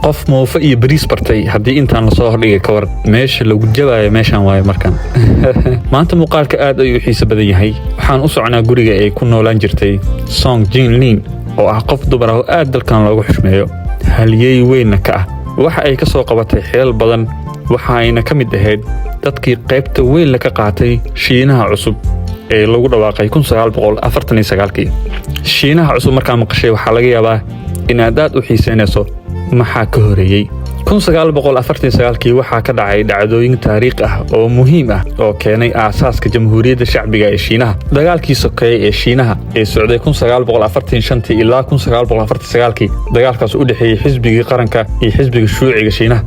qof moofa iyo bariis bartay haddii intaan la soo hordhigay ka war meesha lagu jabaayo meeshaan waaye markan maanta muuqaalka aad ayuu xiiso badan yahay waxaan u soconaa guriga ay ku noolaan jirtay Song Jinglin oo ah qof dumar ah oo aad dalkan loogu xushmeeyo halyeey weyn ka ah waxa ay ka soo qabatay xeel badan waxa ayna ka mid ahayd dadkii qaybta weyn ka qaatay Shiinaha cusub ee lagu dhawaaqay 1949 Shiinaha cusub markaa maqashay waxa laga yaabaa in aad u xiiseynayso maxaa ka horeeyay 1949 waxaa ka dhacay dhacdooyin taariikhi ah oo muhiim ah oo keenay aasaaska Jamhuuriyadda Shacbiga ee Shiinaha dagaalkii sokeeye ee Shiinaha ee socday 1945 ilaa 1949 dagaalkaas u dhaxeeyay xisbiga qaranka iyo xisbiga shuuciga Shiinaha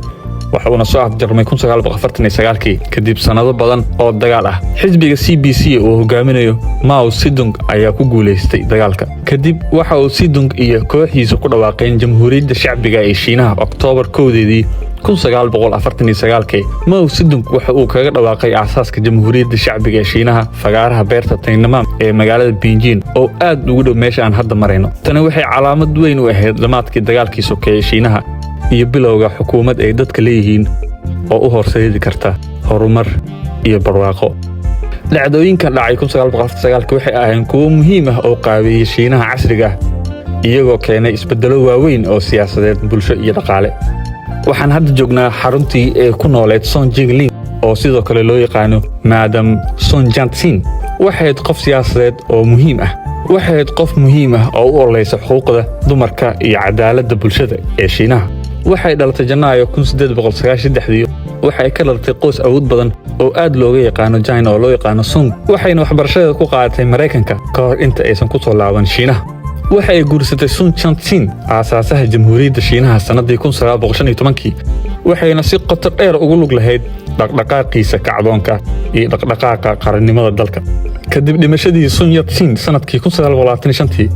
waxa uu soo afjarmay 1949 kadib sanado badan oo dagaal ah xisbiga CPC oo hogaaminayo Mao Zedong ayaa ku guuleystay dagaalka kadib waxa uu Zedong iyo kooxiisa ku dhawaaqeen Jamhuuriyadda Shacbiga ee Shiinaha Oktoobar 1 1949 Mao Zedong waxa uu kaga dhawaaqay aasaaska Jamhuuriyadda Shacbiga ee Shiinaha fagaaraha beerta Tiananmen ee magaalada Beijing oo aad ugu dhow meesha aan hadda marayno tani waxay calaamad weyn u ahayd dhamaadkii dagaalkii sokeeye Shiinaha iyo bilowga xukuumad ay dadka leeyihiin oo u horseedi karta horumar iyo barwaaqo dhacdooyinkan dhacay 1949 waxay ahaayeen kuwo muhiim ah oo qaabeeyay Shiinaha casriga iyagoo keenay isbedelo waaweyn oo siyaasadeed bulsho iyo dhaqaale waxaan hadda joognaa xaruntii ee ku nooleed Song Jinglin oo sidoo kale loo yaqaan Madam Sun Yat-sen waxay qof siyaasadeed oo muhiim ah waxay qof muhiim ah oo u ololeysa xuquuqda dumarka iyo cadaaladda bulshada ee Shiinaha waxay dhalatay Janaayo 1893 waxay ka dhalatay qoys awood badan oo aad looga yaqaan China oo loo yaqaan Song waxayna waxbarashada ku qaadatay Mareykanka ka hor inta aysan ku soo laaban Shiinaha waxay guursatay Sun Yat-sen aasaasaha Jamhuuriyadda Shiinaha sanadii 1915 waxayna si qoto dheer ugu lug lahayd dhaqdhaqaaqiisa kacdoonka iyo dhaqdhaqaaqa qarannimada dalka kadib dhimashadii Sun Yat-sen sanadkii 1925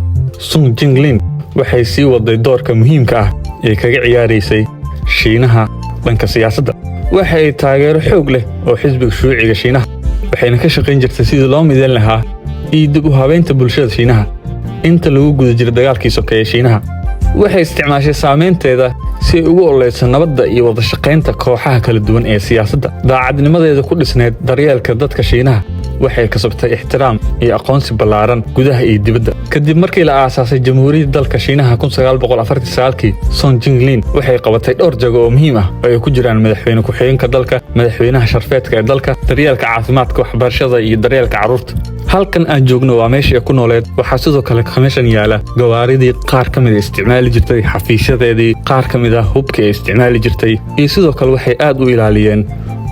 Song Jinglin waxay sii waday doorka muhiimka ah ee kaga ciyaaraysay Shiinaha dhanka siyaasadda waxay taageero xoog leh oo xisbiga shuuciga Shiinaha waxayna ka shaqayn jirtay sidii loo mideyn lahaa dib u habeynta bulshada Shiinaha inta lagu guda jiray dagaalkii sokeeye Shiinaha waxay isticmaashay saameynteeda si ay ugu ololeyso nabadda iyo wada shaqaynta kooxaha kala duwan ee siyaasadda daacadnimadeeda ku dhisneed daryeelka dadka Shiinaha waxay kasbatay ixtiraam iyo aqoonsi ballaaran gudaha iyo dibadda kadib markii la aasaasay Jamhuuriyadda dalka Shiinaha 1949 Song Jinglin waxay qabatay dhowr jago oo muhiim ah oo ay ku jiraan madaxweyne ku-xigeenka dalka madaxweynaha sharafeedka ee dalka daryeelka caafimaadka waxbarashada iyo daryeelka carruurta halkan aan joogno waa meesha ku nooleed waxa sidoo kale kamishan yaala gawaaridii qaar kamid isticmaali jirtay xafiisyadeedii qaar kamid ah hubka isticmaali jirtay iyo sidoo kale waxay aad u ilaaliyeen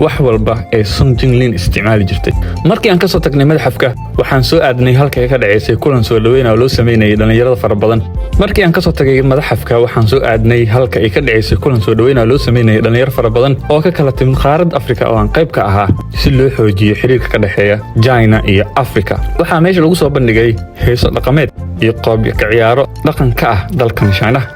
wax walba ee Song Jinglin isticmaali jirtay markii aan ka soo tagnay madaxafka waxaan soo aadnay halka ka dhaceysay kulan soo dhaweyn oo loo sameeyay dhalinyarada fara badan markii aan ka soo tagay madaxafka waxaan soo aadnay halka ay ka dhaceysay kulan soo dhaweyn oo loo sameeyay dhalinyarada fara badan oo ka kala timid qaaradda Afrika oo aan qayb ka ahaa si loo xoojiyo xiriirka ka dhaxeeya China iyo Afrika waxaa meesha lagu soo bandhigay heeso dhaqameed iyo qoob ka ciyaaro dhaqanka ah dalkan Shiinaha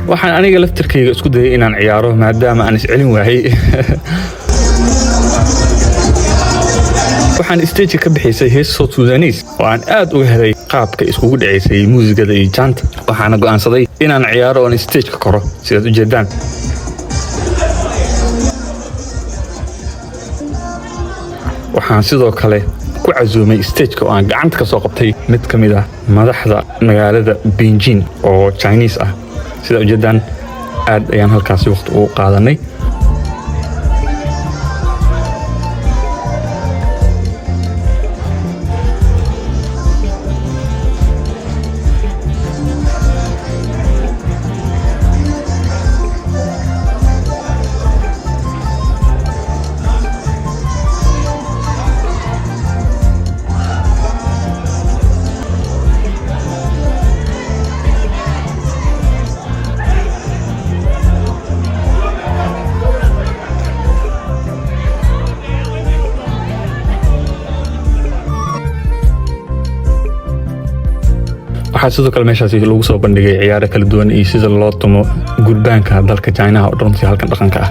waxaan aniga laftirkayga isku dayay inaan ciyaaro maadaama aan iscelin waayay waxaan stage ka bixisay hees South Sudanese oo aan aad uga helay qaabka iskugu dhaceysay muusigada iyo janta waxaan go'aansaday inaan ciyaaro on stage ka koro sidaad u jeedaan waxaan sidoo kale ku casuumay stage oo aan gacanta ka soo qabtay mid kamid ah madaxda magaalada Beijing oo Chinese ah sida ujeedaan aad ayaan halkaas waqti ugu qaadanay waxaa sidoo kale meeshaas lagu soo bandhigay ciyaaro kala duwan iyo sida loo tumo gurbaanka dalka China oo runtii halkan dhaqanka ah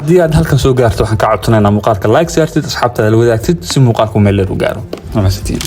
haddii aad halkan soo gaarto waxaan ka codsanayna muuqaalka like saartid asxaabtaada la wadaagtid si muuqaalku meel dheer u gaaro mahadsantiin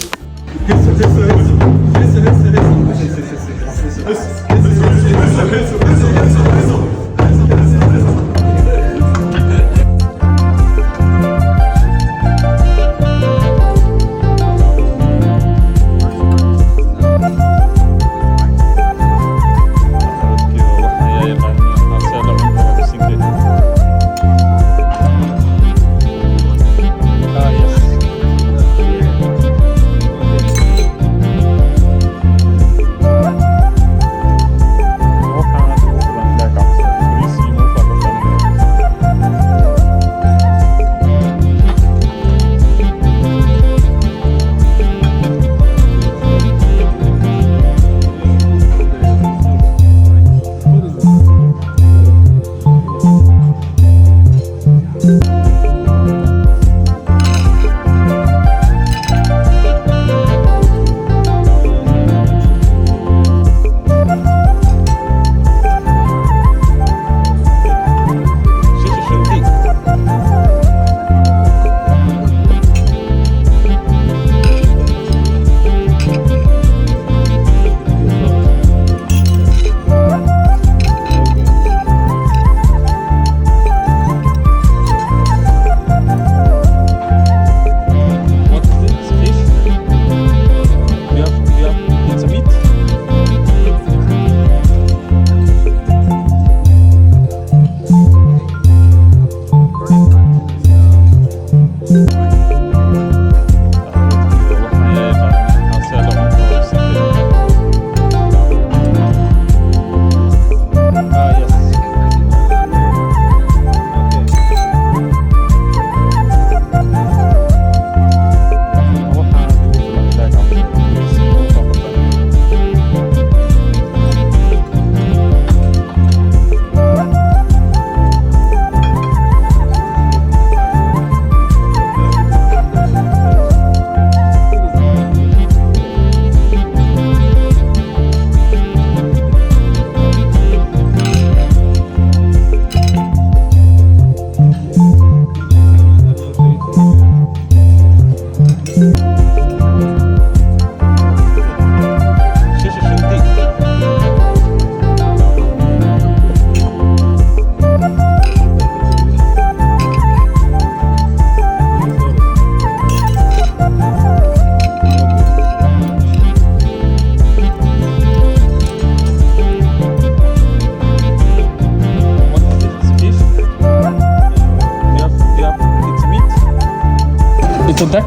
It's a duck?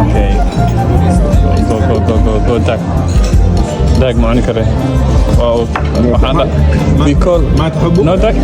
Okay. Go duck. Duck ما عني كره. Wow. We call. ما تحبه؟ No duck?